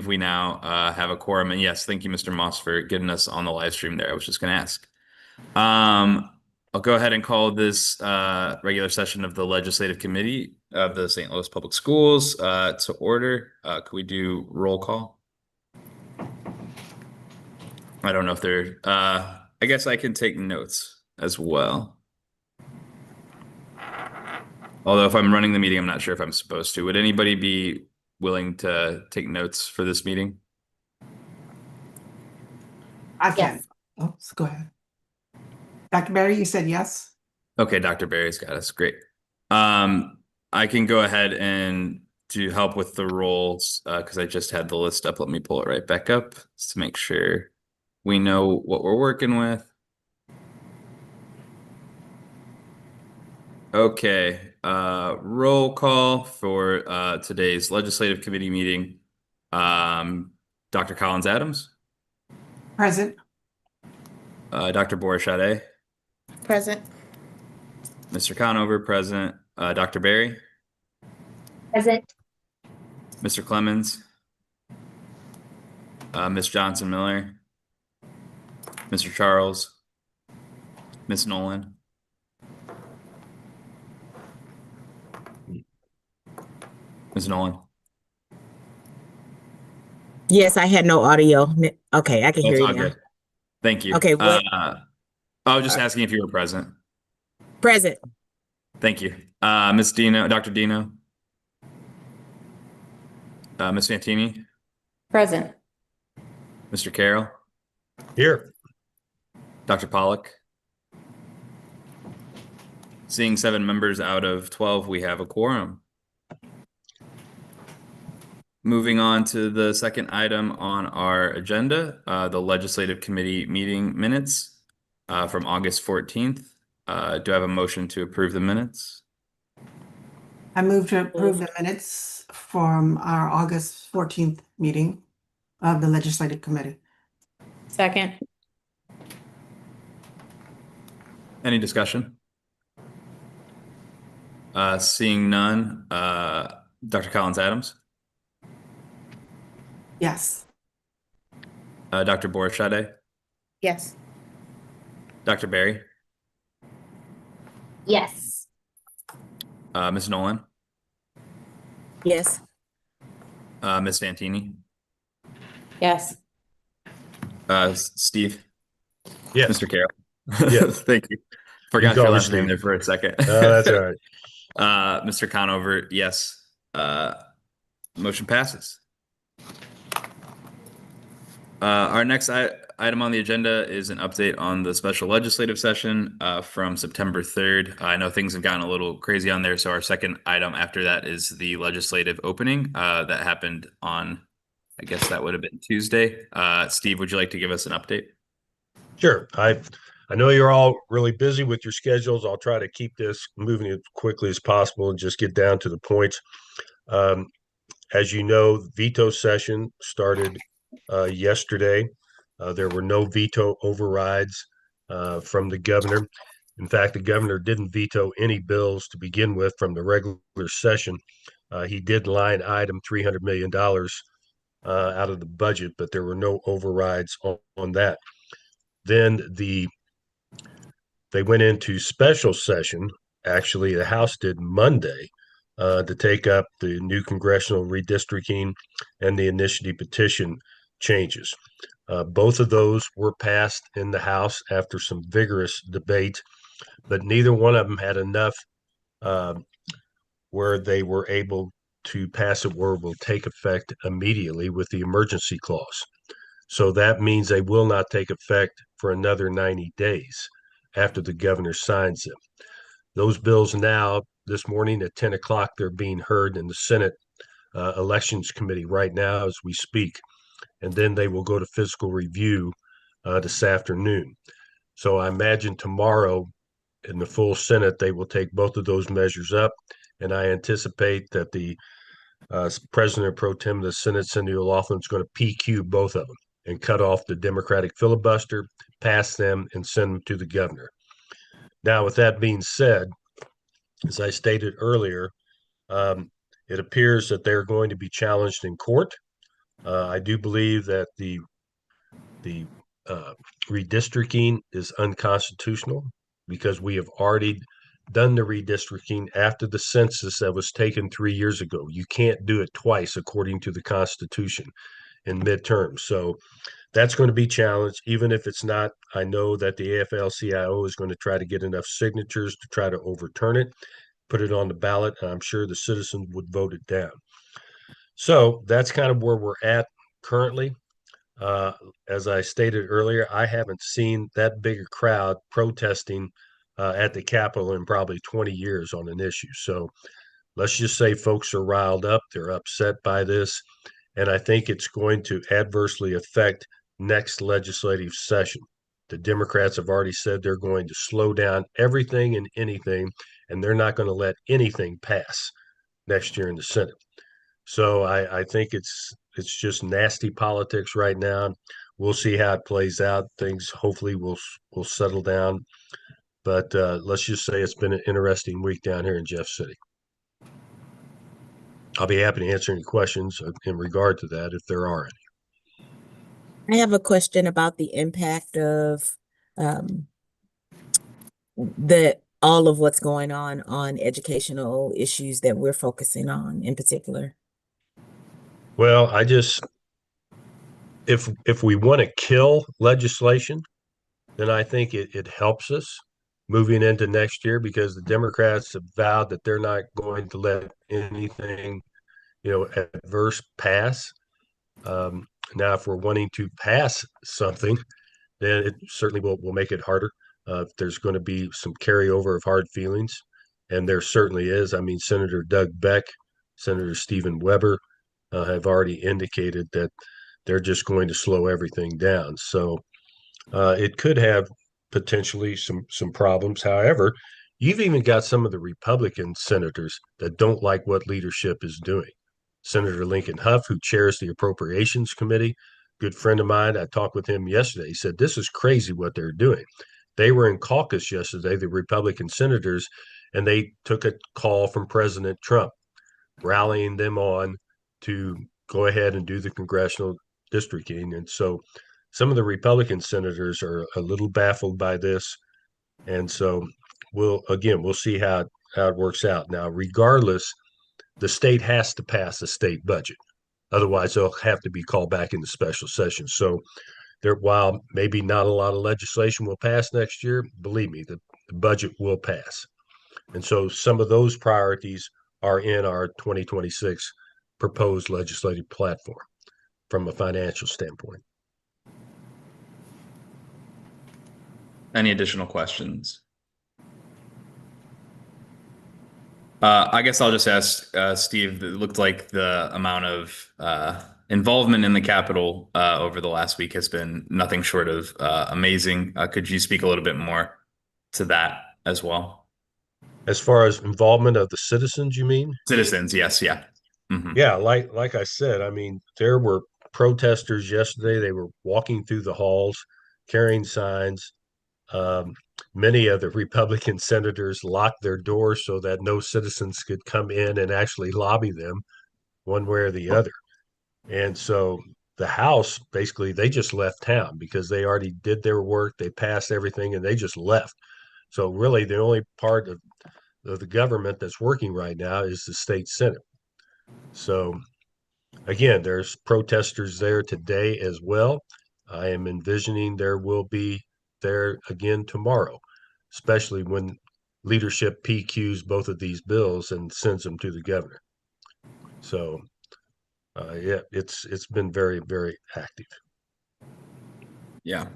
believe we now have a quorum. And yes, thank you, Mr. Moss, for getting us on the live stream there. I was just going to ask. I'll go ahead and call this regular session of the Legislative Committee of the St. Louis Public Schools to order. Could we do roll call? I don't know if they're, I guess I can take notes as well. Although if I'm running the meeting, I'm not sure if I'm supposed to. Would anybody be willing to take notes for this meeting? I can. Yes. Oh, so go ahead. Dr. Berry, you said yes? Okay, Dr. Barry's got us. Great. I can go ahead and to help with the rolls because I just had the list up. Let me pull it right back up just to make sure we know what we're working with. Okay, roll call for today's Legislative Committee meeting. Dr. Collins Adams, Present. Dr. Borachade, Present. Mr. Conover, present, Dr. Barry, Present. Mr. Clemens, Ms. Johnson Miller, Mr. Charles, Ms. Nolan, Ms. Nolan. Yes, I had no audio. Okay, I can hear That's you all now. good. Thank you. Okay, what? I was just asking if you were present. Present. Thank you. Ms. Dino, Dr. Dino, Ms. Fantini, Present. Mr. Carroll, Here. Dr. Pollock. Seeing 7 members out of 12, we have a quorum. Moving on to the second item on our agenda, the Legislative Committee meeting minutes from August 14th. Do I have a motion to approve the minutes? I move to approve the minutes from our August 14th meeting of the Legislative Committee. Second. Any discussion? Seeing none, Dr. Collins Adams, Yes. Dr. Borachade, Yes. Dr. Barry, Yes. Ms. Nolan, Yes. Ms. Fantini, Yes. Steve, Yes. Mr. Carroll. Yes. Thank you. Forgot call your me last name Steve. there for a second. That's all right. Mr. Conover, yes. Motion passes. Our next item on the agenda is an update on the special legislative session from September 3rd. I know things have gotten a little crazy on there, so our second item after that is the legislative opening that happened on, I guess that would have been Tuesday. Steve, would you like to give us an update? Sure. I know you're all really busy with your schedules. I'll try to keep this moving as quickly as possible and just get down to the points. As you know, veto session started yesterday. There were no veto overrides from the governor. In fact, the governor didn't veto any bills to begin with from the regular session. He did line item $300 million out of the budget, but there were no overrides on that. Then they went into special session. Actually, the House did Monday to take up the new congressional redistricting and the initiative petition changes. Both of those were passed in the House after some vigorous debate, but neither one of them had enough where they were able to pass it where it will take effect immediately with the emergency clause. So that means they will not take effect for another 90 days after the governor signs them. Those bills now, this morning at 10 o'clock, they're being heard in the Senate Elections Committee right now as we speak. And then they will go to fiscal review this afternoon. So I imagine tomorrow in the full Senate, they will take both of those measures up. And I anticipate that the President Pro Tem of the Senate, Cindy O'Laughlin, is going to PQ both of them and cut off the Democratic filibuster, pass them, and send them to the governor. Now, with that being said, as I stated earlier, it appears that they're going to be challenged in court. I do believe that the redistricting is unconstitutional because we have already done the redistricting after the census that was taken 3 years ago. You can't do it twice according to the Constitution in midterms. So that's going to be challenged, even if it's not. I know that the AFL-CIO is going to try to get enough signatures to try to overturn it, put it on the ballot, and I'm sure the citizens would vote it down. So that's kind of where we're at currently. Uh, as I stated earlier, I haven't seen that big a crowd protesting at the Capitol in probably 20 years on an issue. So let's just say folks are riled up, they're upset by this, and I think it's going to adversely affect next legislative session. The Democrats have already said they're going to slow down everything and anything, and they're not going to let anything pass next year in the Senate. So I think it's just nasty politics right now. We'll see how it plays out. Things hopefully will settle down. But let's just say it's been an interesting week down here in Jeff City. I'll be happy to answer any questions in regard to that if there are any. I have a question about the impact of all of what's going on educational issues that we're focusing on in particular. Well, if we want to kill legislation, then I think it helps us moving into next year because the Democrats have vowed that they're not going to let anything, adverse pass. Now, if we're wanting to pass something, then it certainly will make it harder. There's going to be some carryover of hard feelings, and there certainly is. I mean, Senator Doug Beck, Senator Stephen Weber have already indicated that they're just going to slow everything down. So it could have potentially some problems. However, you've even got some of the Republican senators that don't like what leadership is doing. Senator Lincoln Huff, who chairs the Appropriations Committee, good friend of mine, I talked with him yesterday. He said, this is crazy what they're doing. They were in caucus yesterday, the Republican senators, and they took a call from President Trump, rallying them on to go ahead and do the congressional districting. And so some of the Republican senators are a little baffled by this. And so we'll see how it works out. Now, regardless, the state has to pass a state budget. Otherwise, they'll have to be called back into special session. So while maybe not a lot of legislation will pass next year, believe me, the budget will pass. And so some of those priorities are in our 2026 proposed legislative platform from a financial standpoint. Any additional questions? I guess I'll just ask Steve. It looked like the amount of involvement in the Capitol over the last week has been nothing short of amazing. Could you speak a little bit more to that as well? As far as involvement of the citizens, you mean? Citizens, yes, yeah. Mm-hmm. Yeah, like I said, I mean, there were protesters yesterday. They were walking through the halls, carrying signs. Many of the Republican senators locked their doors so that no citizens could come in and actually lobby them one way or the other. And so the House, basically, they just left town because they already did their work. They passed everything and they just left. So really the only part of the government that's working right now is the state Senate. So again, there's protesters there today as well. I am envisioning there will be there again tomorrow, especially when leadership PQs both of these bills and sends them to the governor. So yeah, it's been very, very active. Yeah.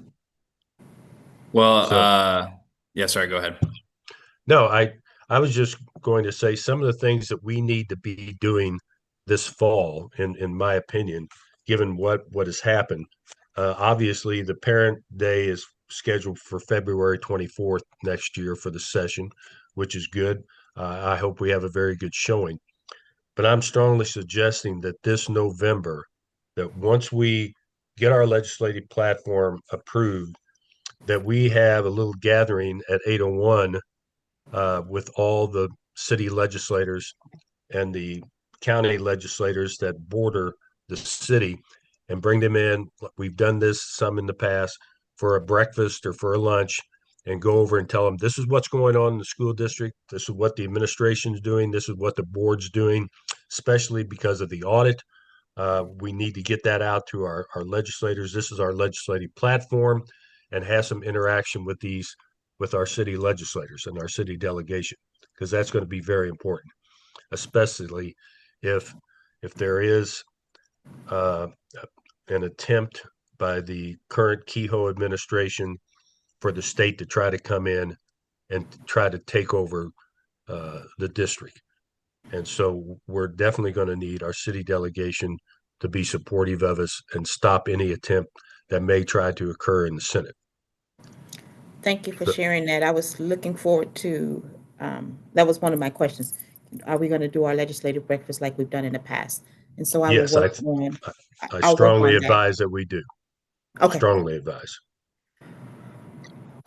Well, So, yeah, sorry, go ahead. no, I was just going to say some of the things that we need to be doing this fall, in my opinion, given what has happened. Obviously, the Parent Day is scheduled for February 24th next year for the session, which is good. I hope we have a very good showing. But I'm strongly suggesting that this November, that once we get our legislative platform approved, that we have a little gathering at 801 with all the city legislators and the county legislators that border the city, and bring them in. We've done this some in the past for a breakfast or for a lunch, and go over and tell them this is what's going on in the school district. This is what the administration's doing. This is what the board's doing, especially because of the audit. We need to get that out to our legislators. This is our legislative platform, and have some interaction with our city legislators and our city delegation, because that's going to be very important, especially if there is an attempt by the current Kehoe administration for the state to try to come in and try to take over the district. And so we're definitely going to need our city delegation to be supportive of us and stop any attempt that may try to occur in the Senate. Thank you for sharing that. I was looking forward to, that was one of my questions. Are we going to do our legislative breakfast like we've done in the past? And so I will Yes, work on. I I'll work strongly on that. advise that we do. Okay. Strongly advise.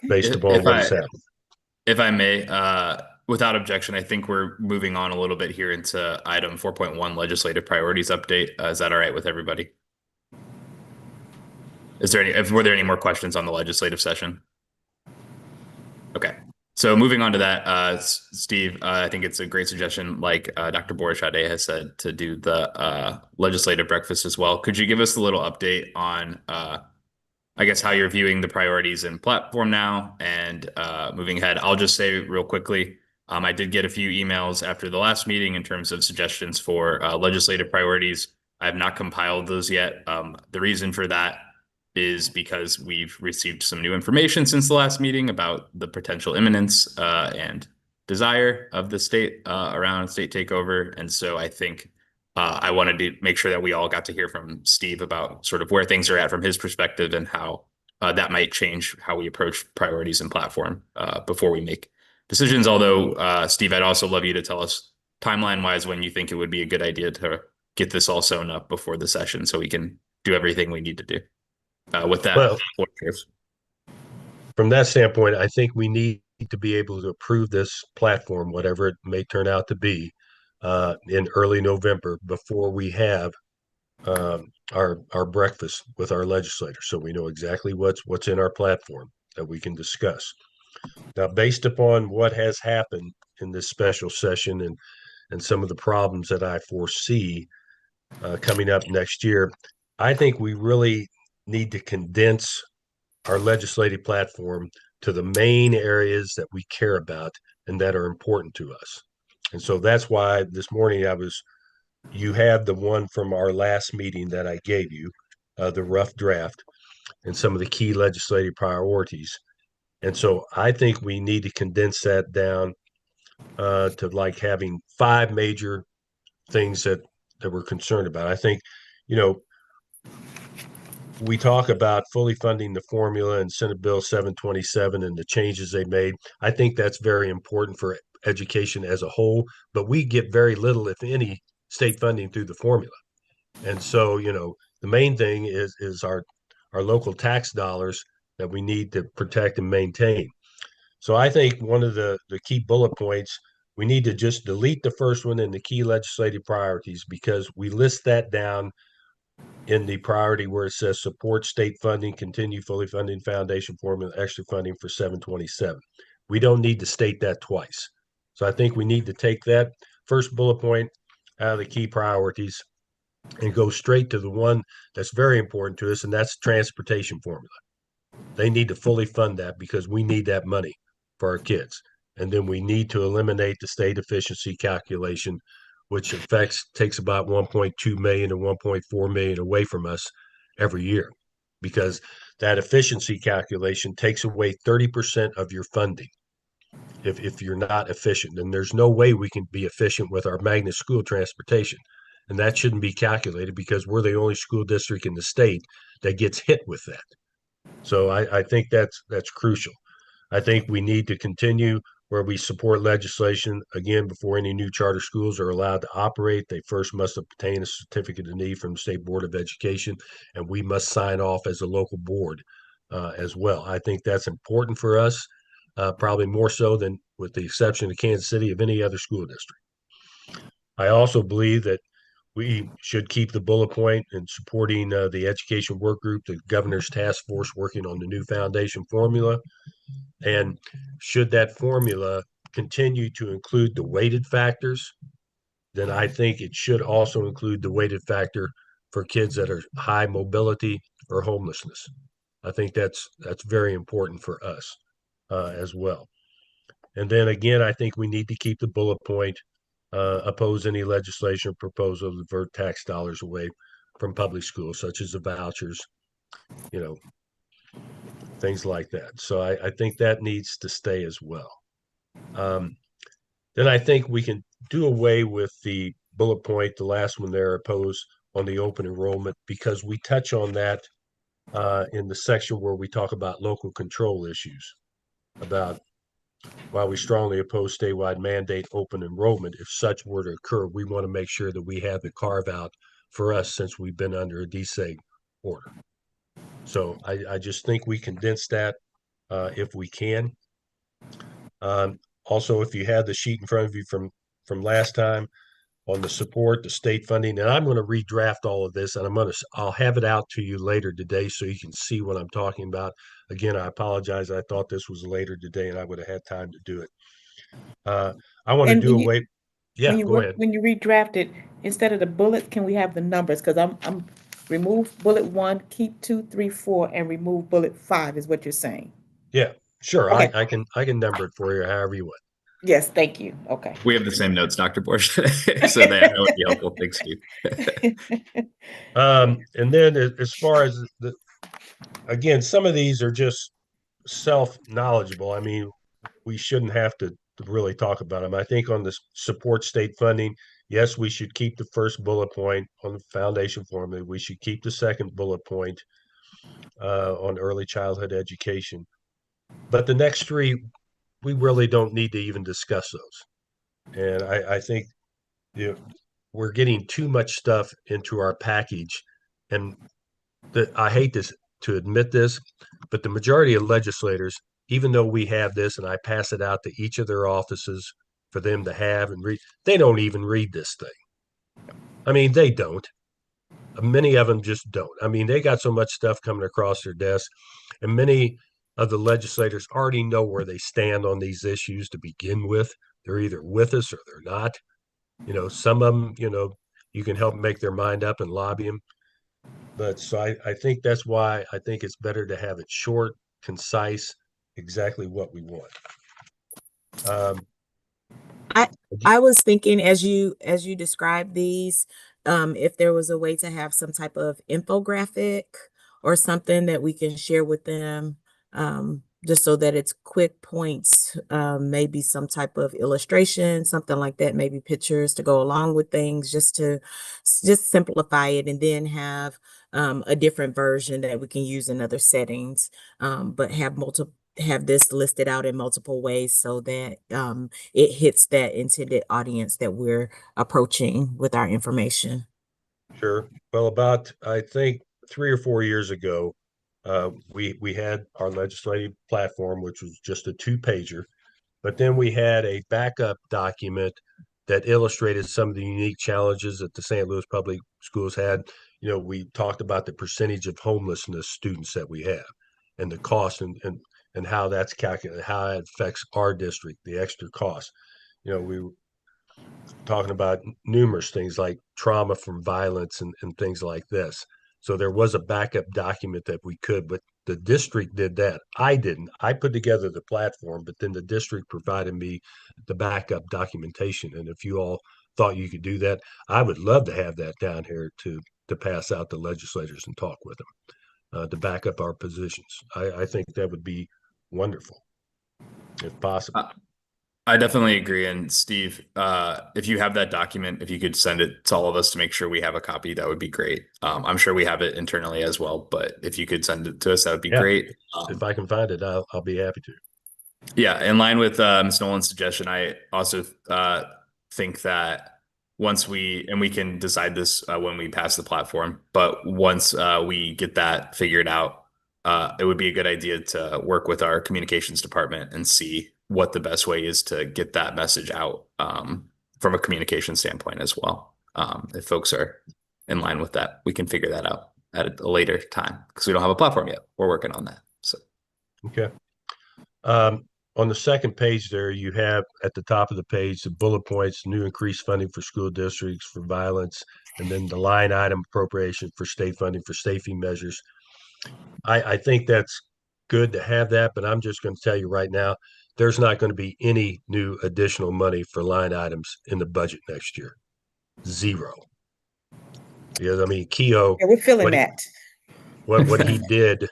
Based If- upon if what I- has happened. If I may, without objection, I think we're moving on a little bit here into item 4.1 legislative priorities update. Is that all right with everybody? Were there any more questions on the legislative session? Okay. So moving on to that, Steve, I think it's a great suggestion, like Dr. Borishade has said, to do the legislative breakfast as well. Could you give us a little update on, I guess, how you're viewing the priorities and platform now and moving ahead? I'll just say real quickly, I did get a few emails after the last meeting in terms of suggestions for legislative priorities. I have not compiled those yet. The reason for that is because we've received some new information since the last meeting about the potential imminence and desire of the state around state takeover. And so I think I wanted to make sure that we all got to hear from Steve about sort of where things are at from his perspective and how that might change how we approach priorities and platform before we make decisions. Although, Steve, I'd also love you to tell us timeline-wise when you think it would be a good idea to get this all sewn up before the session so we can do everything we need to do. With that, Well, cheers. From that standpoint, I think we need to be able to approve this platform, whatever it may turn out to be, in early November before we have our breakfast with our legislators, so we know exactly what's in our platform that we can discuss. Now, based upon what has happened in this special session and some of the problems that I foresee coming up next year, I think we really need to condense our legislative platform to the main areas that we care about and that are important to us. And so that's why this morning you have the one from our last meeting that I gave you, the rough draft and some of the key legislative priorities. And so I think we need to condense that down to like having 5 major things that we're concerned about. I think, we talk about fully funding the formula and Senate Bill 727 and the changes they made. I think that's very important for education as a whole, but we get very little, if any, state funding through the formula. And so, the main thing is our local tax dollars that we need to protect and maintain. So I think one of the key bullet points, we need to just delete the first one in the key legislative priorities, because we list that down in the priority where it says support state funding, continue fully funding foundation formula, extra funding for 727. We don't need to state that twice. So I think we need to take that first bullet point out of the key priorities and go straight to the one that's very important to us, and that's transportation formula. They need to fully fund that because we need that money for our kids. And then we need to eliminate the state efficiency calculation, which takes about 1.2 million to 1.4 million away from us every year, because that efficiency calculation takes away 30% of your funding if you're not efficient. And there's no way we can be efficient with our magnet school transportation. And that shouldn't be calculated because we're the only school district in the state that gets hit with that. So I think that's crucial. I think we need to continue where we support legislation. Again, before any new charter schools are allowed to operate, they first must obtain a certificate of need from the State Board of Education, and we must sign off as a local board as well. I think that's important for us, probably more so than, with the exception of Kansas City, of any other school district. I also believe that we should keep the bullet point in supporting the education work group, the governor's task force working on the new foundation formula. And should that formula continue to include the weighted factors, then I think it should also include the weighted factor for kids that are high mobility or homelessness. I think that's very important for us as well. And then again, I think we need to keep the bullet point, oppose any legislation or proposal to divert tax dollars away from public schools, such as the vouchers, you know, things like that. So I think that needs to stay as well. Then I think we can do away with the bullet point, the last one there, oppose on the open enrollment, because we touch on that in the section where we talk about local control issues, about while we strongly oppose statewide mandate open enrollment, if such were to occur, we want to make sure that we have the carve out for us since we've been under a DSEG order. So I just think we condense that if we can. Also, if you had the sheet in front of you from last time on the support, the state funding, and I'm going to redraft all of this, and I'll have it out to you later today so you can see what I'm talking about. Again, I apologize. I thought this was later today, and I would have had time to do it. I want to And do when you- away. Yeah, go ahead. When you redraft it, instead of the bullet, can we have the numbers? Because I'm remove bullet 1, keep 2, 3, 4, and remove bullet 5 is what you're saying. Yeah, sure. Okay. I can number it for you however you want. Yes, thank you. Okay. We have the same notes, Dr. Borsch, so that would be helpful. Thanks, Steve. And then as far as again, some of these are just self-knowledgeable. I mean, we shouldn't have to really talk about them. I think on the support state funding, yes, we should keep the first bullet point on the foundation formula. We should keep the second bullet point on early childhood education. But the next three, we really don't need to even discuss those. And I think we're getting too much stuff into our package. And I hate to admit this, but the majority of legislators, even though we have this and I pass it out to each of their offices for them to have and read, they don't even read this thing. I mean, they don't. Many of them just don't. I mean, they got so much stuff coming across their desk, and many of the legislators already know where they stand on these issues to begin with. They're either with us or they're not. Some of them, you can help make their mind up and lobby them. But so I think that's why I think it's better to have it short, concise, exactly what we want. I was thinking as you described these, if there was a way to have some type of infographic or something that we can share with them, just so that it's quick points, maybe some type of illustration, something like that, maybe pictures to go along with things, just simplify it, and then have a different version that we can use in other settings, but have this listed out in multiple ways so that it hits that intended audience that we're approaching with our information. Sure. Well, about, I think 3 or 4 years ago, we had our legislative platform, which was just a 2-pager, but then we had a backup document that illustrated some of the unique challenges that the St. Louis Public Schools had. We talked about the percentage of homelessness students that we have and the cost and how that's calculated, how it affects our district, the extra cost. We were talking about numerous things like trauma from violence and things like this. So there was a backup document that we could, but the district did that. I didn't. I put together the platform, but then the district provided me the backup documentation. And if you all thought you could do that, I would love to have that down here to pass out to legislators and talk with them to back up our positions. I think that would be wonderful, if possible. I definitely agree. And Steve, if you have that document, if you could send it to all of us to make sure we have a copy, that would be great. I'm sure we have it internally as well, but if you could send it to us, that would be great. If I can find it, I'll be happy to. Yeah, in line with Ms. Nolan's suggestion, I also think that once we can decide this when we pass the platform, but once we get that figured out, it would be a good idea to work with our communications department and see what the best way is to get that message out from a communication standpoint as well. if folks are in line with that, we can figure that out at a later time because we don't have a platform yet. We're working on that. So Okay. On the second page there, you have at the top of the page, the bullet points, new increased funding for school districts for violence, and then the line item appropriation for state funding for safety measures. I think that's good to have that, but I'm just going to tell you right now, there's not going to be any new additional money for line items in the budget next year. Zero. Because I mean, Keough, Yeah, we're feeling what he- that. what he did,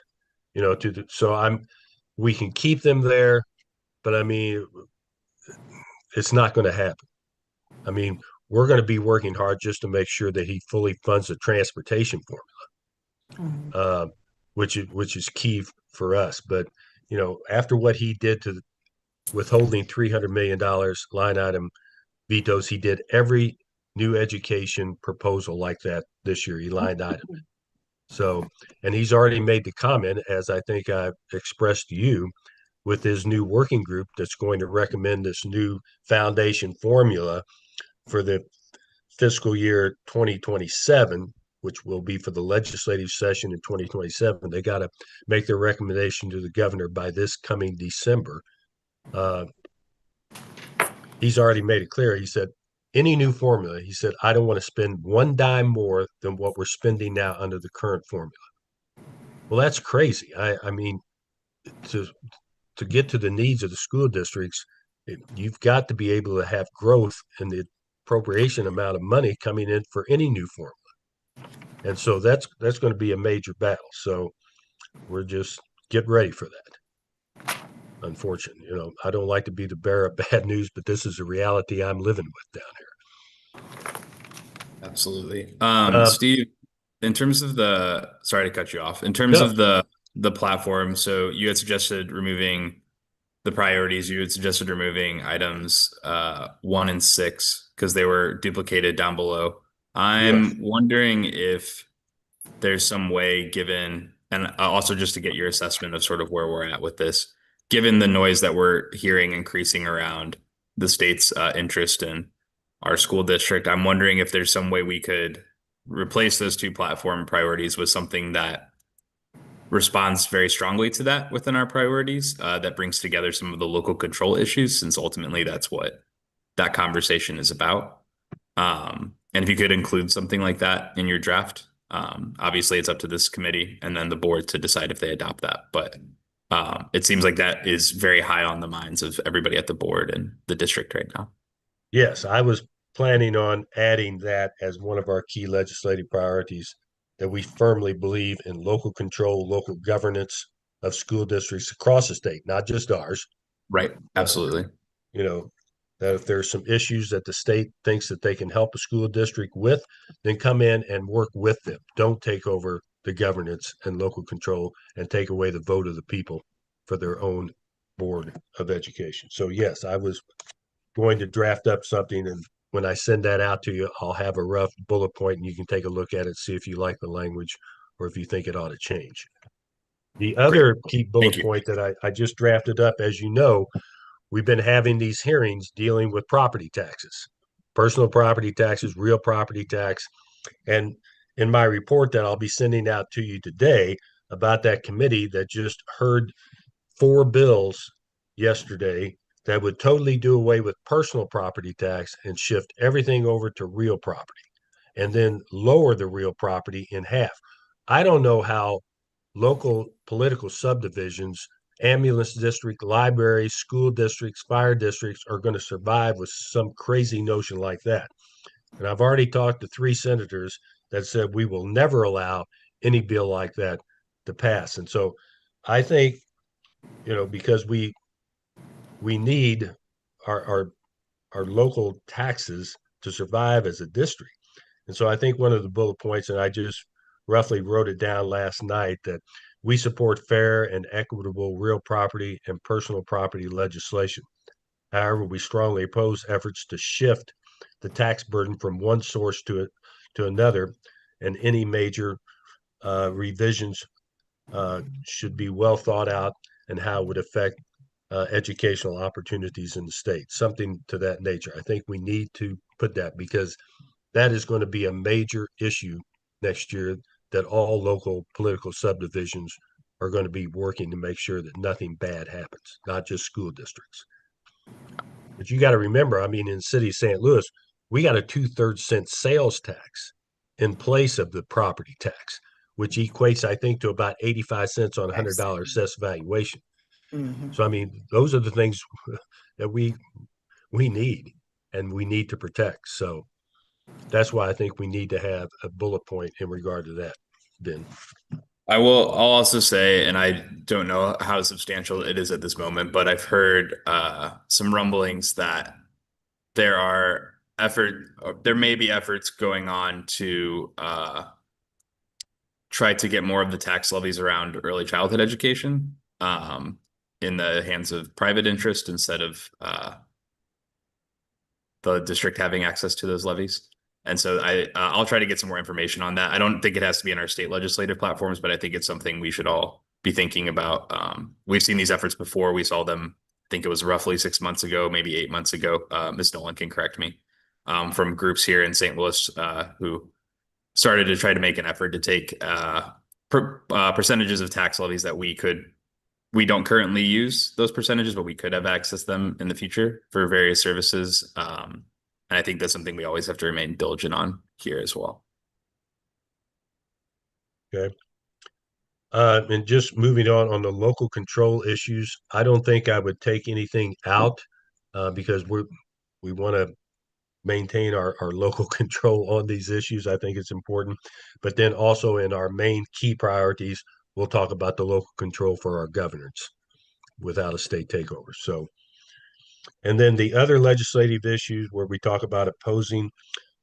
we can keep them there, but I mean, it's not going to happen. I mean, we're going to be working hard just to make sure that he fully funds the transportation formula, which is key for us. But after what he did to withholding $300 million line item vetoes, he did every new education proposal like that this year. He line item. So, and he's already made the comment, as I think I've expressed to you, with his new working group that's going to recommend this new foundation formula for the fiscal year 2027, which will be for the legislative session in 2027. They got to make their recommendation to the governor by this coming December. He's already made it clear. He said, any new formula, he said, I don't want to spend one dime more than what we're spending now under the current formula. Well, that's crazy. I mean, to get to the needs of the school districts, you've got to be able to have growth in the appropriation amount of money coming in for any new formula. And so that's going to be a major battle. So we're just get ready for that. Unfortunately, I don't like to be the bearer of bad news, but this is a reality I'm living with down here. absolutely. Steve, in terms of sorry to cut you off, in terms No. of the platform, so you had suggested removing the priorities. You had suggested removing items 1 and 6 because they were duplicated down below. I'm wondering if there's some way, given, and also just to get your assessment of sort of where we're at with this, given the noise that we're hearing increasing around the state's interest in our school district, I'm wondering if there's some way we could replace those two platform priorities with something that responds very strongly to that within our priorities, that brings together some of the local control issues, since ultimately that's what that conversation is about. And if you could include something like that in your draft, obviously it's up to this committee and then the board to decide if they adopt that. But it seems like that is very high on the minds of everybody at the board and the district right now. Yes, I was planning on adding that as one of our key legislative priorities, that we firmly believe in local control, local governance of school districts across the state, not just ours. Right. Absolutely. That if there's some issues that the state thinks that they can help a school district with, then come in and work with them. Don't take over the governance and local control and take away the vote of the people for their own board of education. So yes, I was going to draft up something, and when I send that out to you, I'll have a rough bullet point and you can take a look at it, see if you like the language or if you think it ought to change. The other key bullet point that I just drafted up, as you know, we've been having these hearings dealing with property taxes, personal property taxes, real property tax. And in my report that I'll be sending out to you today about that committee that just heard 4 bills yesterday that would totally do away with personal property tax and shift everything over to real property and then lower the real property in half. I don't know how local political subdivisions, ambulance district, libraries, school districts, fire districts are going to survive with some crazy notion like that. And I've already talked to 3 senators that said we will never allow any bill like that to pass. And so I think, because we need our local taxes to survive as a district. And so I think one of the bullet points, and I just roughly wrote it down last night, that we support fair and equitable real property and personal property legislation. However, we strongly oppose efforts to shift the tax burden from one source to another, and any major revisions should be well thought out and how it would affect educational opportunities in the state, something to that nature. I think we need to put that, because that is going to be a major issue next year, that all local political subdivisions are going to be working to make sure that nothing bad happens, not just school districts. But you got to remember, I mean, in the city of St. Louis, we got a 2/3 cent sales tax in place of the property tax, which equates, I think, to about 85 cents on a $100 assessed valuation. Mhm. So, I mean, those are the things that we need and we need to protect. So that's why I think we need to have a bullet point in regard to that, Ben. I'll also say, and I don't know how substantial it is at this moment, but I've heard some rumblings that there may be efforts going on to try to get more of the tax levies around early childhood education in the hands of private interest instead of the district having access to those levies. And so I'll try to get some more information on that. I don't think it has to be in our state legislative platforms, but I think it's something we should all be thinking about. We've seen these efforts before. We saw them, I think it was roughly 6 months ago, maybe 8 months ago. Ms. Nolan can correct me, from groups here in St. Louis who started to try to make an effort to take percentages of tax levies that we don't currently use those percentages, but we could have access them in the future for various services. And I think that's something we always have to remain diligent on here as well. Okay. And just moving on the local control issues, I don't think I would take anything out because we want to maintain our local control on these issues. I think it's important. But then also in our main key priorities, we'll talk about the local control for our governance without a state takeover. So, and then the other legislative issues where we talk about opposing,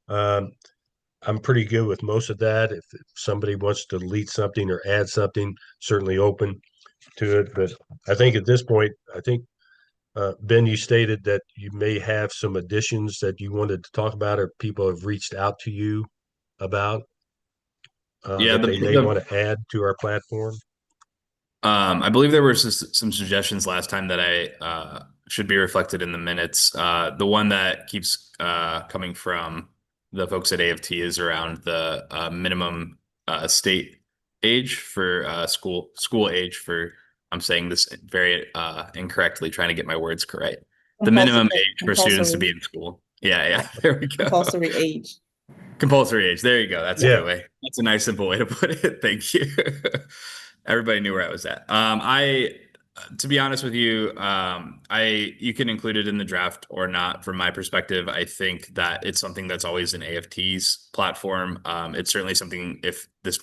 I'm pretty good with most of that. If somebody wants to delete something or add something, certainly open to it. But I think at this point, Ben, you stated that you may have some additions that you wanted to talk about, or people have reached out to you about Yeah, that they may want to add to our platform. I believe there were some suggestions last time that I should be reflected in the minutes. The one that keeps coming from the folks at AFT is around the minimum state age for school age for, I'm saying this very incorrectly, trying to get my words correct. The minimum age for students to be in school. Yeah, there we go. Compulsory age. Compulsory age. There you go. That's a good way. That's a nice, simple way to put it. Thank you. Everybody knew where I was at. To be honest with you, you can include it in the draft or not. From my perspective, I think that it's something that's always in AFT's platform. It's certainly something if the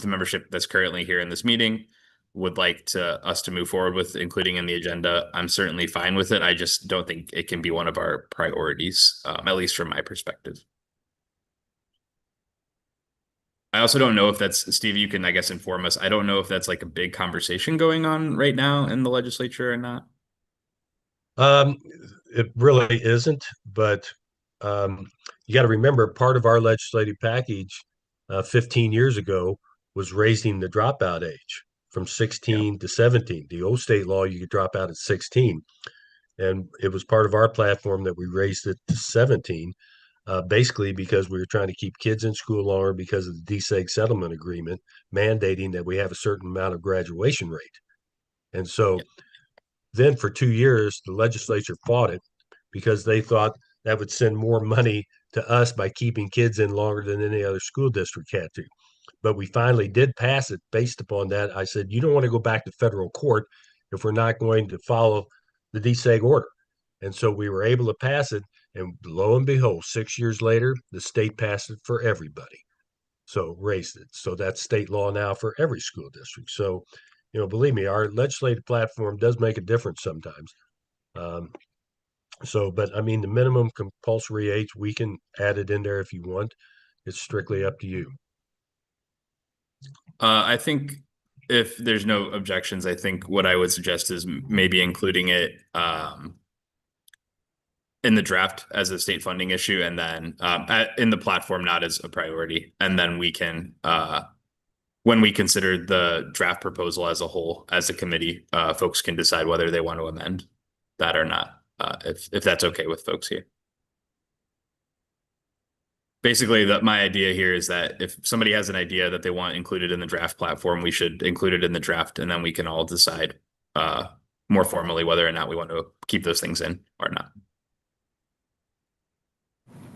membership that's currently here in this meeting would like us to move forward with including in the agenda, I'm certainly fine with it. I just don't think it can be one of our priorities, at least from my perspective. I also don't know if that's, Steve, you can, I guess, inform us. I don't know if that's like a big conversation going on right now in the legislature or not. It really isn't, but you got to remember part of our legislative package 15 years ago was raising the dropout age from 16 to 17. The old state law, you could drop out at 16. And it was part of our platform that we raised it to 17. Basically because we were trying to keep kids in school longer because of the DSEG settlement agreement mandating that we have a certain amount of graduation rate. And so then for 2 years, the legislature fought it because they thought that would send more money to us by keeping kids in longer than any other school district had to. But we finally did pass it based upon that. I said, you don't want to go back to federal court if we're not going to follow the DSEG order. And so we were able to pass it. And lo and behold, 6 years later, the state passed it for everybody. So raised it. So that's state law now for every school district. So, believe me, our legislative platform does make a difference sometimes. But I mean, the minimum compulsory age, we can add it in there if you want. It's strictly up to you. I think if there's no objections, I think what I would suggest is maybe including it in the draft as a state funding issue, and then in the platform, not as a priority. And then we can, when we consider the draft proposal as a whole, as a committee, folks can decide whether they want to amend that or not, if that's okay with folks here. Basically, my idea here is that if somebody has an idea that they want included in the draft platform, we should include it in the draft, and then we can all decide more formally whether or not we want to keep those things in or not.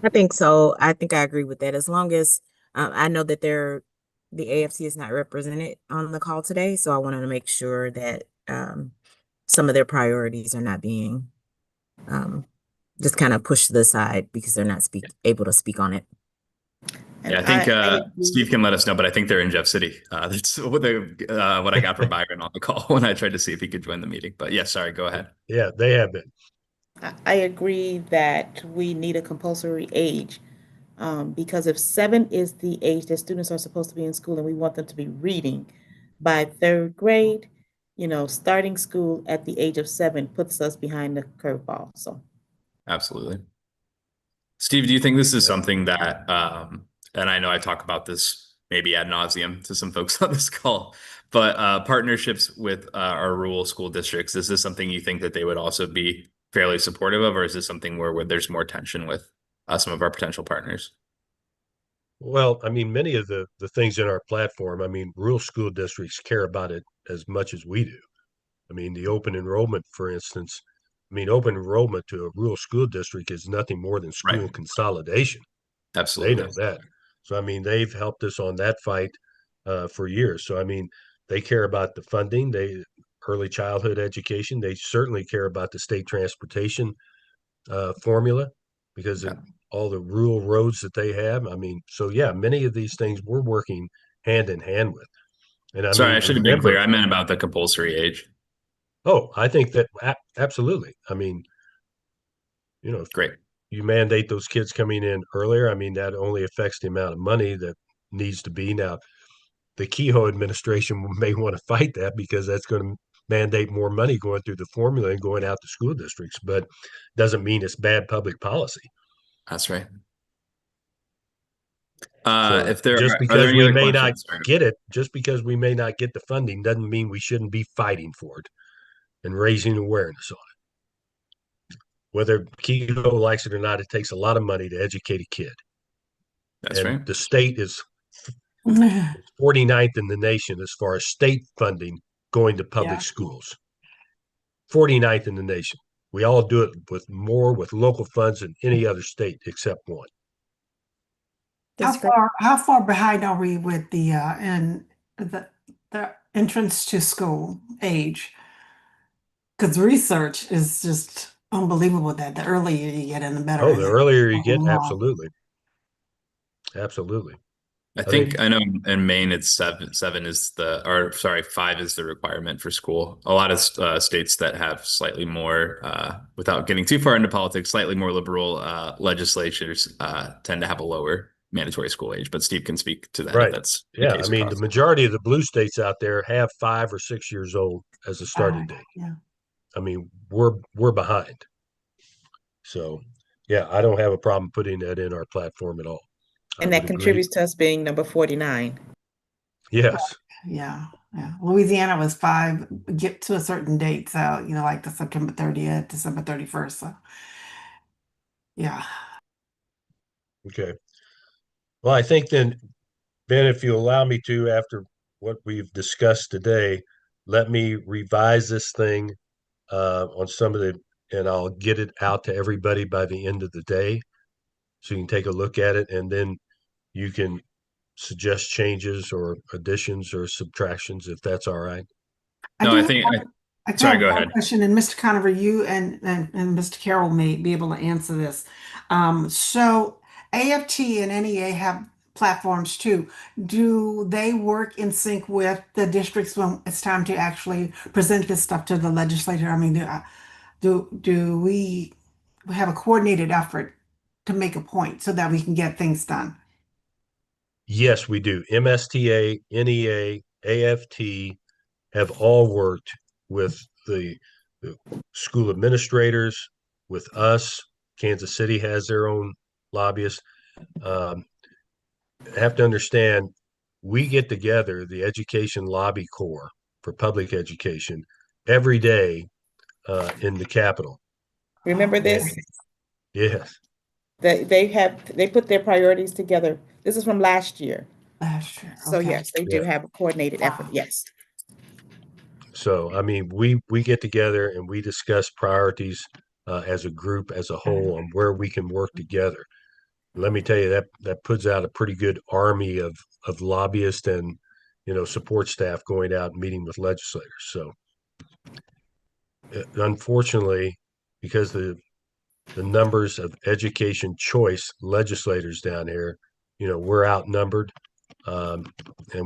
I think so. I think I agree with that. As long as I know that the AFT is not represented on the call today, so I wanted to make sure that some of their priorities are not being just kind of pushed to the side because they're not able to speak on it. Yeah, I think Steve can let us know, but I think they're in Jeff City. That's what I got from Byron on the call when I tried to see if he could join the meeting. But yeah, sorry, go ahead. Yeah, they have been. I agree that we need a compulsory age because if 7 is the age that students are supposed to be in school and we want them to be reading by 3rd grade, starting school at the age of 7 puts us behind the curveball. So, absolutely. Steve, do you think this is something that, and I know I talk about this maybe ad nauseum to some folks on this call, but partnerships with our rural school districts, is this something you think that they would also be fairly supportive of, or is this something where there's more tension with some of our potential partners? Well, I mean, many of the things in our platform, I mean, rural school districts care about it as much as we do. I mean, the open enrollment, for instance, open enrollment to a rural school district is nothing more than school consolidation. Absolutely. They know that. So, I mean, they've helped us on that fight for years. So, I mean, they care about the funding, early childhood education. They certainly care about the state transportation formula because of all the rural roads that they have. I mean, so yeah, many of these things we're working hand in hand with. And I should have been clear. I meant about the compulsory age. Oh, I think that absolutely. I mean, great. You mandate those kids coming in earlier. I mean, that only affects the amount of money that needs to be. Now, the Kehoe administration may want to fight that because that's going to mandate more money going through the formula and going out to school districts, but doesn't mean it's bad public policy. That's right. Just because we may not get it, just because we may not get the funding doesn't mean we shouldn't be fighting for it and raising awareness on it. Whether Kehoe likes it or not, it takes a lot of money to educate a kid. That's right. The state is 49th in the nation as far as state funding going to public schools. 49th in the nation. We all do it with local funds than any other state except one. How far behind are we with the entrance to school age? Because research is just unbelievable that the earlier you get in, the better. Oh, the earlier you get, absolutely. Absolutely. I know in Maine it's 5 is the requirement for school. A lot of states that have slightly more, without getting too far into politics, slightly more liberal legislatures tend to have a lower mandatory school age, but Steve can speak to that. Right. That's I mean, the majority of the blue states out there have 5 or 6 years old as a starting date. Yeah. I mean, we're behind. So, yeah, I don't have a problem putting that in our platform at all. And that contributes to us being number 49. Yes. Yeah. Louisiana was 5, get to a certain date. So, like the September 30th, December 31st. So, yeah. Okay. Well, I think then, Ben, if you allow me to, after what we've discussed today, let me revise this thing on some of and I'll get it out to everybody by the end of the day. So you can take a look at it and then you can suggest changes or additions or subtractions if that's all right. No, sorry, go ahead. Question, and Mr. Conover, you and Mr. Carroll may be able to answer this. So AFT and NEA have platforms too. Do they work in sync with the districts when it's time to actually present this stuff to the legislature? I mean, do we have a coordinated effort to make a point so that we can get things done? Yes, we do. MSTA, NEA, AFT have all worked with the school administrators, with us. Kansas City has their own lobbyists. Have to understand, we get together, the Education Lobby Corps for public education, every day in the Capitol. Remember this? Yes. They put their priorities together. This is from last year. Last year, So okay. yes, they do Yeah. have a coordinated effort. Wow. Yes. So, I mean, we get together and we discuss priorities as a group, as a whole, on where we can work together. Let me tell you, that puts out a pretty good army of lobbyists and, support staff going out and meeting with legislators. So, unfortunately, because the numbers of education choice legislators down here, we're outnumbered, and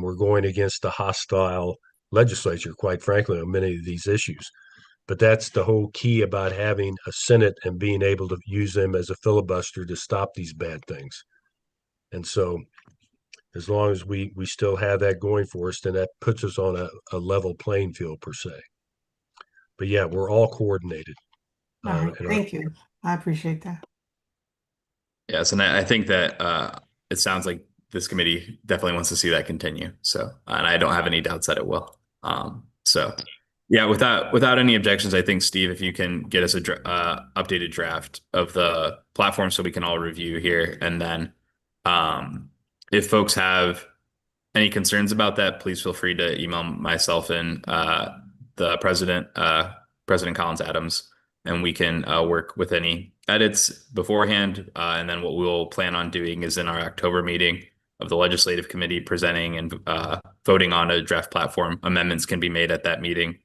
we're going against a hostile legislature, quite frankly, on many of these issues. But that's the whole key about having a Senate and being able to use them as a filibuster to stop these bad things. And so, as long as we still have that going for us, then that puts us on a level playing field per se. But yeah, we're all coordinated. All right, in our- thank you. I appreciate that. Yes, and I think that it sounds like this committee definitely wants to see that continue. So, and I don't have any doubts that it will. So, yeah, without any objections, I think Steve, if you can get us a updated draft of the platform so we can all review here, and then if folks have any concerns about that, please feel free to email myself and the president, President Collins Adams, and we can work with any edits beforehand. And then what we'll plan on doing is in our October meeting of the legislative committee presenting and voting on a draft platform. Amendments can be made at that meeting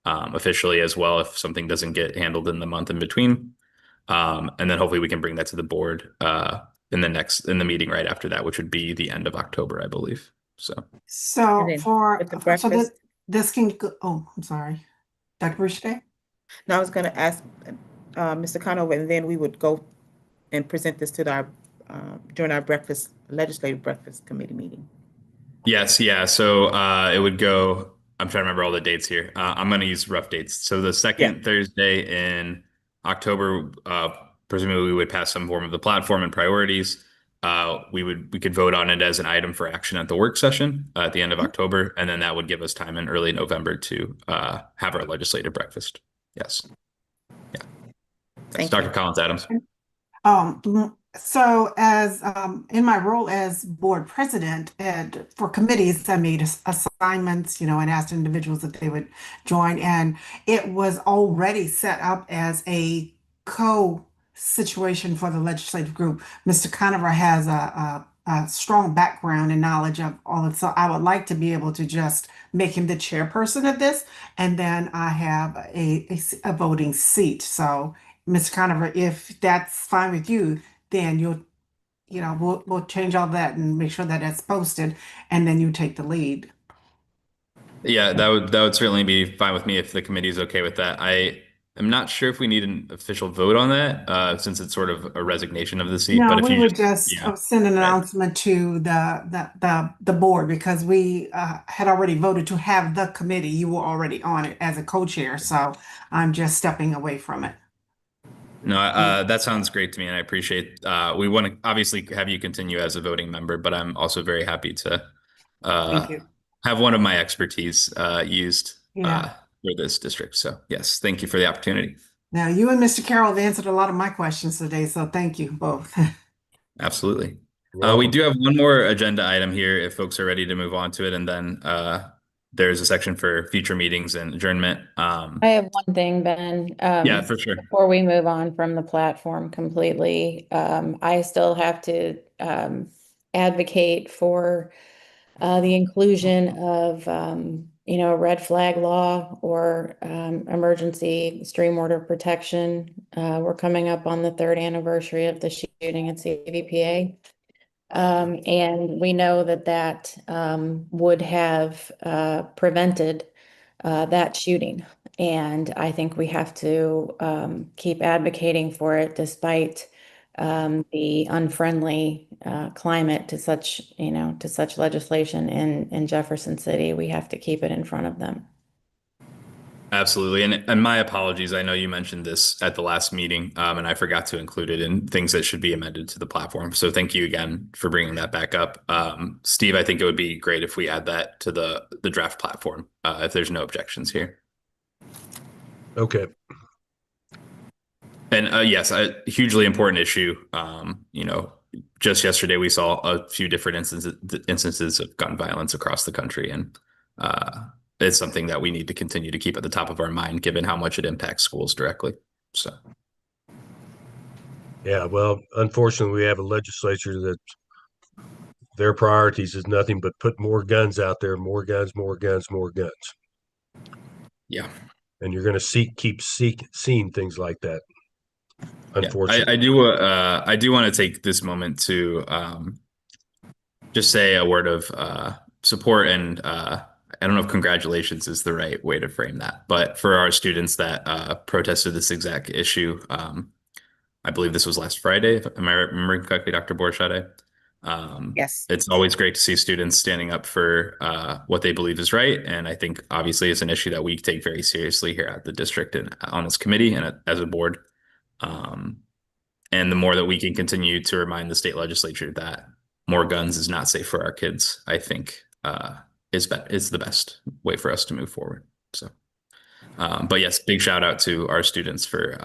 officially as well if something doesn't get handled in the month in between. And then hopefully we can bring that to the board in the meeting right after that, which would be the end of October, I believe. So So And then for, with the so breakfast- this can go, oh, I'm sorry. Dr. Boucher? Now I was going to ask Mr. Conover, and then we would go and present this to our during our legislative breakfast committee meeting. yes, yeah. So it would go. I'm trying to remember all the dates here. I'm going to use rough dates. So the second Thursday in October, presumably we would pass some form of the platform and priorities. We could vote on it as an item for action at the work session at the end of October, and then that would give us time in early November to have our legislative breakfast. Yes. Yeah. Thank Dr. you. Collins Adams. So as in my role as board president and for committees, I made assignments, and asked individuals if they would join. And it was already set up as a co-situation for the legislative group. Mr. Conover has a strong background and knowledge of all of it. So I would like to be able to just make him the chairperson of this. And then I have a voting seat. So Mr. Conover, if that's fine with you, then we'll change all that and make sure that that's posted, and then you take the lead. Yeah, that would certainly be fine with me if the committee is okay with that. I am not sure if we need an official vote on that, since it's sort of a resignation of the seat. No, But if we you would just yeah, send an right. announcement to the board because we had already voted to have the committee. You were already on it as a co-chair, so I'm just stepping away from it. No, that sounds great to me, and I appreciate. We want to obviously have you continue as a voting member, but I'm also very happy to Thank you. have one of my expertise used Yeah. for this district. So yes, thank you for the opportunity. Now, you and Mr. Carroll have answered a lot of my questions today, so thank you both. Absolutely. Well, We do have one more agenda item here if folks are ready to move on to it, and then there's a section for future meetings and adjournment. I have one thing, Ben. Yeah, for sure. Before we move on from the platform completely, I still have to advocate for the inclusion of red flag law or emergency stream order protection. We're coming up on the 3rd anniversary of the shooting at CVPA. And we know that would have prevented that shooting. And I think we have to keep advocating for it despite the unfriendly climate to such legislation in Jefferson City. We have to keep it in front of them. Absolutely. And my apologies. I know you mentioned this at the last meeting, and I forgot to include it in things that should be amended to the platform. So thank you again for bringing that back up. Steve, I think it would be great if we add that to the draft platform, if there's no objections here. okay. And yes, a hugely important issue. Just yesterday we saw a few different instances of gun violence across the country, and it's something that we need to continue to keep at the top of our mind, given how much it impacts schools directly. So, Yeah, well, unfortunately, we have a legislature that their priorities is nothing but put more guns out there, more guns, more guns, more guns. yeah. And you're going to keep seeing things like that. Yeah, Unfortunately, I do want to take this moment to just say a word of support and I don't know if congratulations is the right way to frame that, but for our students that protested this exact issue, I believe this was last Friday. Am I remembering correctly, Dr. Borshade? Yes. It's always great to see students standing up for what they believe is right, and I think obviously it's an issue that we take very seriously here at the district and on this committee and as a board. And the more that we can continue to remind the state legislature that more guns is not safe for our kids, I think is the best way for us to move forward. So, but yes, big shout out to our students for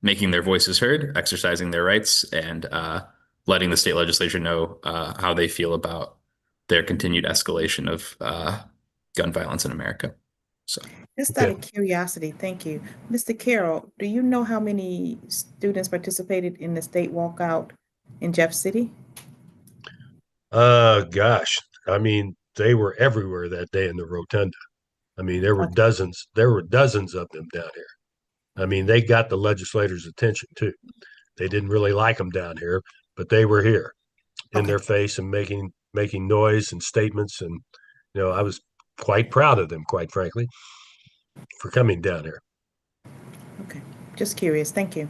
making their voices heard, exercising their rights, and letting the state legislature know how they feel about their continued escalation of gun violence in America. So, Just out of curiosity, thank you. Mr. Carroll, do you know how many students participated in the state walkout in Jeff City? gosh, I mean, they were everywhere that day in the rotunda. I mean, there were dozens of them down here. I mean, they got the legislators' attention too. They didn't really like them down here, but they were here in their face and making noise and statements. And, I was quite proud of them, quite frankly, for coming down here. Okay, just curious. Thank you.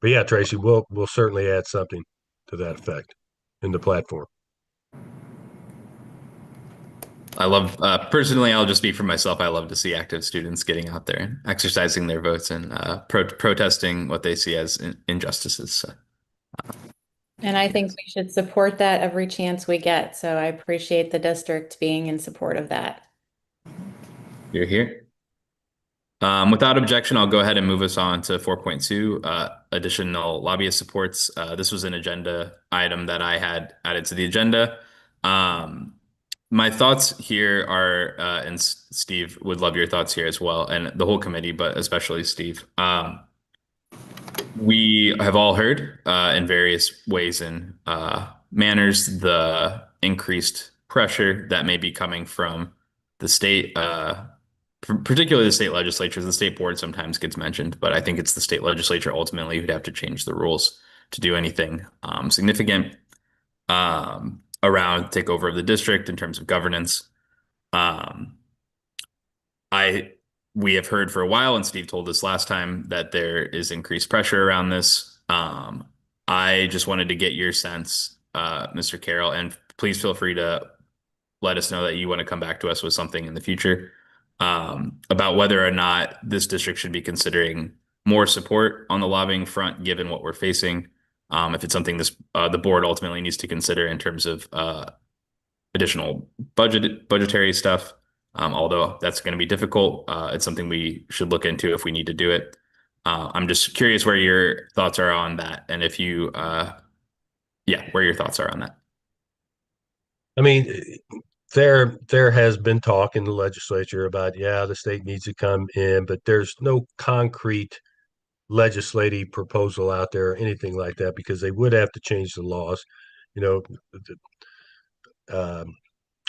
But yeah, Tracy, we'll certainly add something to that effect in the platform. I love, personally, I'll just speak for myself. I love to see active students getting out there and exercising their votes and protesting what they see as injustices. So. And I think we should support that every chance we get. So I appreciate the district being in support of that. You're here. Without objection, I'll go ahead and move us on to 4.2, additional lobbyist supports. This was an agenda item that I had added to the agenda. My thoughts here are, and Steve would love your thoughts here as well, and the whole committee, but especially Steve. We have all heard in various ways and manners the increased pressure that may be coming from the state, particularly the state legislatures. The state board sometimes gets mentioned, but I think it's the state legislature ultimately who'd have to change the rules to do anything significant around takeover of the district in terms of governance. We have heard for a while, and Steve told us last time, that there is increased pressure around this. I just wanted to get your sense, Mr. Carroll, and please feel free to let us know that you want to come back to us with something in the future about whether or not this district should be considering more support on the lobbying front, given what we're facing. If it's something the board ultimately needs to consider in terms of additional budgetary stuff, although that's going to be difficult, it's something we should look into if we need to do it. I'm just curious where your thoughts are on that, and if you, where your thoughts are on that. I mean, there has been talk in the legislature about, the state needs to come in, but there's no concrete legislative proposal out there or anything like that, because they would have to change the laws,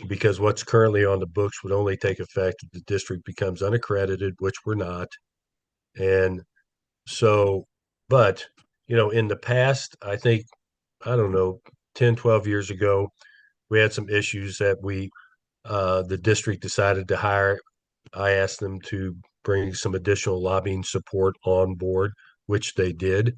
because what's currently on the books would only take effect if the district becomes unaccredited, which we're not. And so, but, in the past, I think, I don't know, 10, 12 years ago, we had some issues that the district decided to hire. I asked them to bring some additional lobbying support on board, which they did.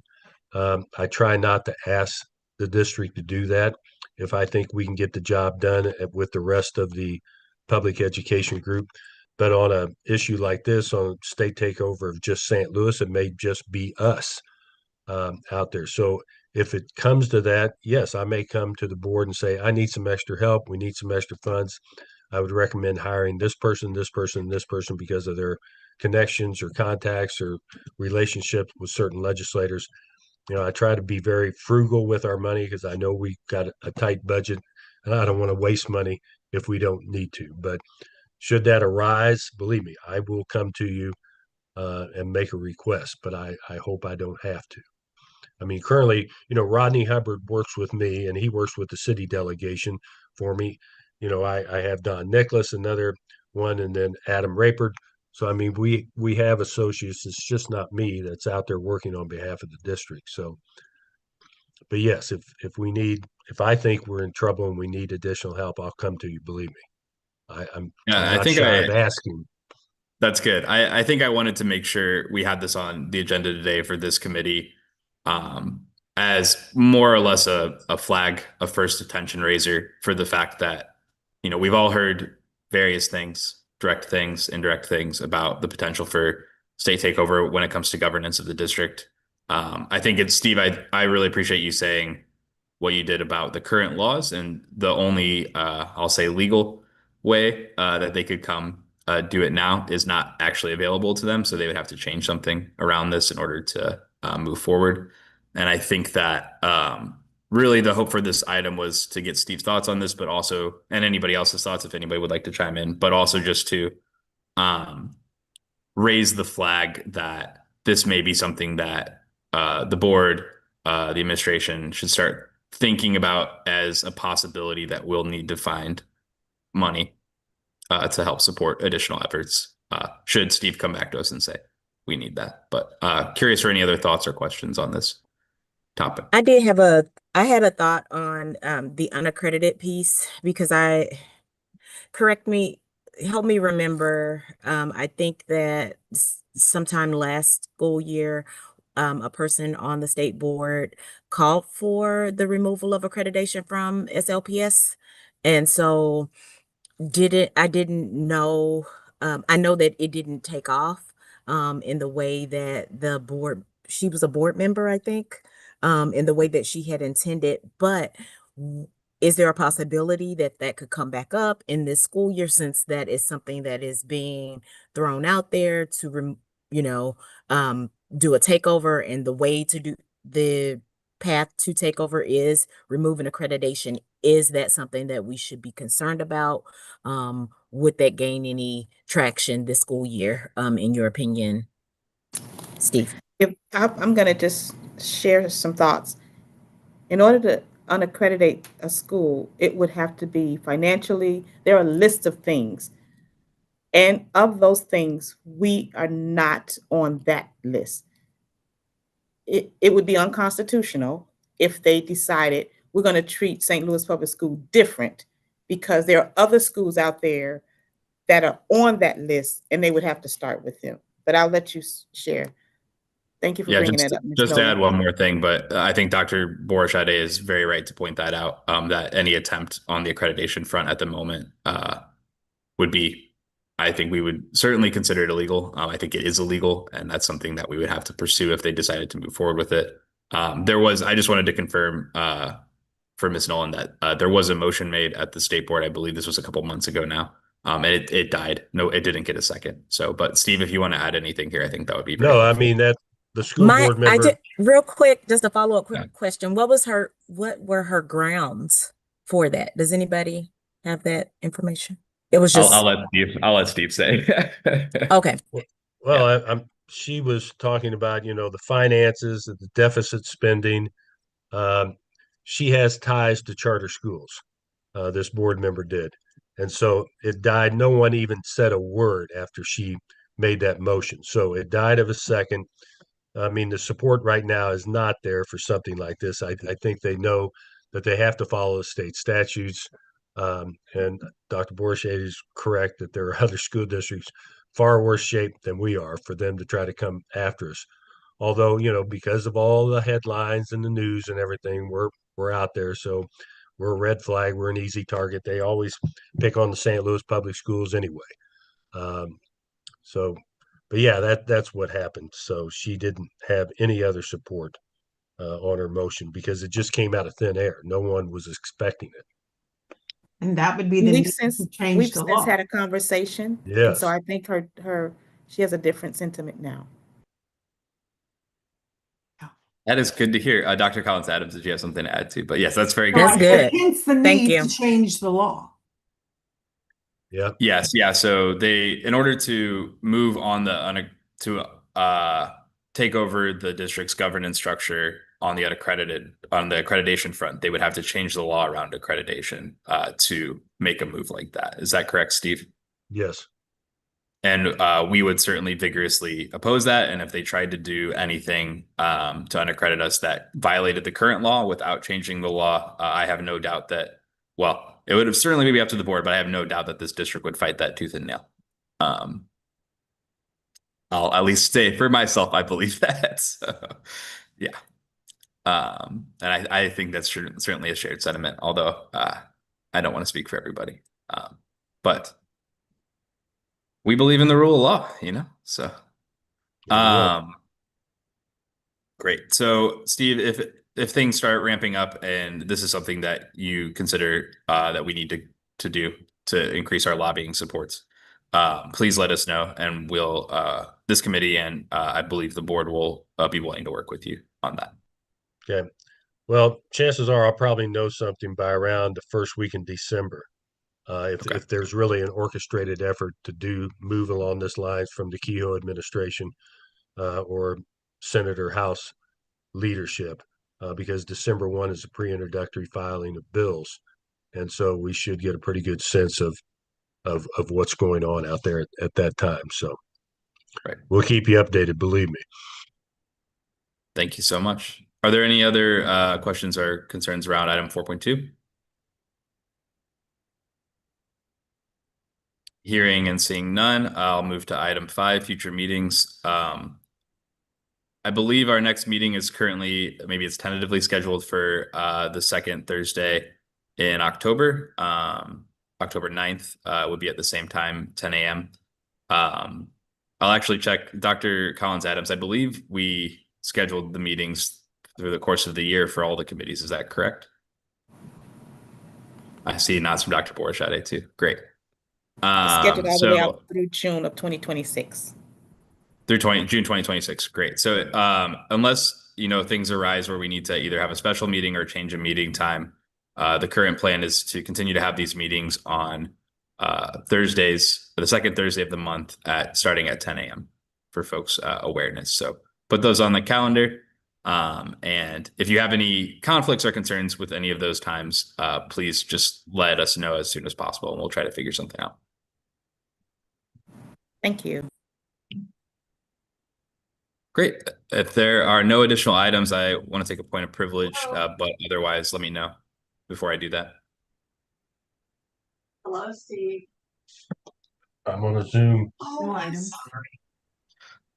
I try not to ask the district to do that if I think we can get the job done with the rest of the public education group. But on an issue like this, on state takeover of just St. Louis, it may just be us out there. So if it comes to that, yes, I may come to the board and say, I need some extra help. We need some extra funds. I would recommend hiring this person, this person, this person because of their connections or contacts or relationships with certain legislators. I try to be very frugal with our money because I know we got a tight budget and I don't want to waste money if we don't need to. But should that arise, believe me, I will come to you and make a request, but I hope I don't have to. I mean, currently, Rodney Hubbard works with me and he works with the city delegation for me. I have Don Nicholas, another one, and then Adam Rayford. So, I mean, we have associates. It's just not me that's out there working on behalf of the district. So, but yes, if I think we're in trouble and we need additional help, I'll come to you. Believe me, I'm Yeah, I not think shy of asking. that's good. I think I wanted to make sure we had this on the agenda today for this committee, as more or less a flag, a first attention raiser for the fact that, we've all heard various things, direct things, indirect things about the potential for state takeover when it comes to governance of the district. I think it's Steve, I really appreciate you saying what you did about the current laws and the only, I'll say legal way, that they could come do it now is not actually available to them. So they would have to change something around this in order to move forward. And I think that really the hope for this item was to get Steve's thoughts on this, but also, and anybody else's thoughts if anybody would like to chime in, but also just to raise the flag that this may be something that the board, the administration should start thinking about as a possibility that we'll need to find money to help support additional efforts. Should Steve come back to us and say we need that? But curious for any other thoughts or questions on this topic. I had a thought on the unaccredited piece because help me remember. I think that sometime last school year, a person on the state board called for the removal of accreditation from SLPS. And so I didn't know, I know that it didn't take off in the way that the board, she was a board member, I think, in the way that she had intended. But is there a possibility that that could come back up in this school year, since that is something that is being thrown out there to, do a takeover, and the way to do the path to takeover is removing accreditation? Is that something that we should be concerned about? Would that gain any traction this school year, in your opinion, Steve? I'm going to just share some thoughts. In order to unaccredit a school, it would have to be financially, there are lists of things. And of those things, we are not on that list. It would be unconstitutional if they decided we're going to treat St. Louis Public School different because there are other schools out there that are on that list and they would have to start with them. But I'll let you share. Thank you for bringing that up. Just to add one more thing, but I think Dr. Borachade is very right to point that out, that any attempt on the accreditation front at the moment would be, I think we would certainly consider it illegal. I think it is illegal, and that's something that we would have to pursue if they decided to move forward with it. I just wanted to confirm for Ms. Nolan that there was a motion made at the state board. I believe this was a couple months ago now. And it died. No, it didn't get a second. So, but Steve, if you want to add anything here, I think that would be very helpful. I mean, that the school board member. Real quick, just a follow-up question. What were her grounds for that? Does anybody have that information? It was just. I'll let Steve say. Okay. Well, she was talking about, the finances, the deficit spending. She has ties to charter schools. This board member did. And so it died. No one even said a word after she made that motion. So it died of a second. I mean, the support right now is not there for something like this. I think they know that they have to follow the state statutes. And Dr. Borachade is correct that there are other school districts far worse shape than we are for them to try to come after us. Although, because of all the headlines and the news and everything, we're out there. So we're a red flag. We're an easy target. They always pick on the St. Louis public schools anyway. But yeah, that's what happened. So she didn't have any other support on her motion because it just came out of thin air. No one was expecting it. And that would be the We've need since to change the law. had a conversation. Yes. And so I think she has a different sentiment now. That is good to hear. Dr. Collins Adams, did you have something to add to? But yes, that's very That's good. good. Hence the Thank need you. to change the law. Yeah. Yes, yeah. So in order to move on to take over the district's governance structure on the accreditation front, they would have to change the law around accreditation to make a move like that. Is that correct, Steve? Yes. And we would certainly vigorously oppose that. And if they tried to do anything to unaccredit us that violated the current law without changing the law, I have no doubt that, well, it would have certainly maybe up to the board, but I have no doubt that this district would fight that tooth and nail. I'll at least say for myself, I believe that. So, yeah. And I think that's certainly a shared sentiment, although I don't want to speak for everybody. But we believe in the rule of law, so. Great. So Steve, if things start ramping up and this is something that you consider that we need to do to increase our lobbying supports, please let us know, and we'll this committee and I believe the board will be willing to work with you on that. Okay. Well, chances are I'll probably know something by around the first week in December. If there's really an orchestrated effort to move along this lines from the Kehoe administration or Senator House leadership, because December 1 is a pre-introductory filing of bills. And so we should get a pretty good sense of what's going on out there at that time. So we'll keep you updated, believe me. Thank you so much. Are there any other questions or concerns around item 4.2? Hearing and seeing none, I'll move to item 5, future meetings. I believe our next meeting is currently, maybe it's tentatively scheduled for the second Thursday in October. October 9th would be at the same time, 10 a.m. I'll actually check. Dr. Collins Adams, I believe we scheduled the meetings through the course of the year for all the committees. Is that correct? I see nods from Dr. Borchade too. Great. Scheduled all the way out through June of 2026. Through June 2026. Great. So unless things arise where we need to either have a special meeting or change a meeting time, the current plan is to continue to have these meetings on Thursdays, the second Thursday of the month, starting at 10 a.m. for folks' awareness. So put those on the calendar. And if you have any conflicts or concerns with any of those times, please just let us know as soon as possible, and we'll try to figure something out. Thank you. Great. If there are no additional items, I want to take a point of privilege, but otherwise, let me know before I do that. Hello, Steve. I'm on a Zoom. No items.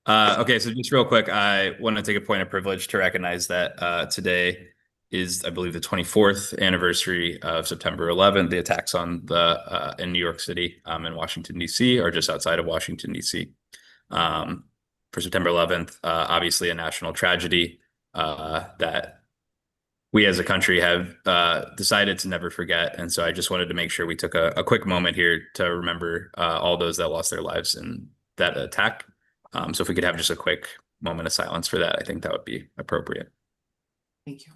Okay, so just real quick, I want to take a point of privilege to recognize that today is, I believe, the 24th anniversary of September 11th. The attacks on in New York City and Washington, D.C., or just outside of Washington, D.C. For September 11th, obviously a national tragedy that we as a country have decided to never forget. And so I just wanted to make sure we took a quick moment here to remember all those that lost their lives in that attack. So if we could have just a quick moment of silence for that, I think that would be appropriate. Thank you.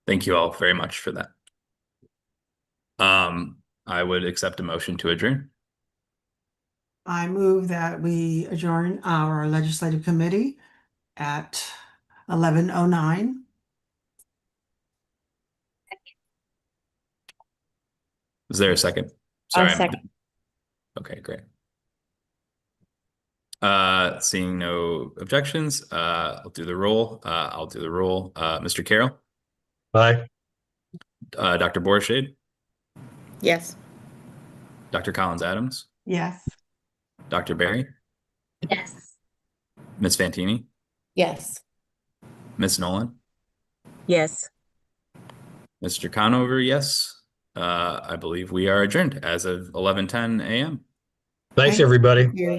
Thank you all very much for that. I would accept a motion to adjourn. I move that we adjourn our legislative committee at 11:09. Is there a second? I'll second. Okay, great. Seeing no objections, I'll do the roll. Mr. Carroll? Bye. Dr. Borchade? Yes. Dr. Collins Adams? Yes. Dr. Berry? Yes. Ms. Fantini? Yes. Ms. Nolan? Yes. Mr. Conover, yes. I believe we are adjourned as of 11:10 a.m. Thanks, Thank everybody. you.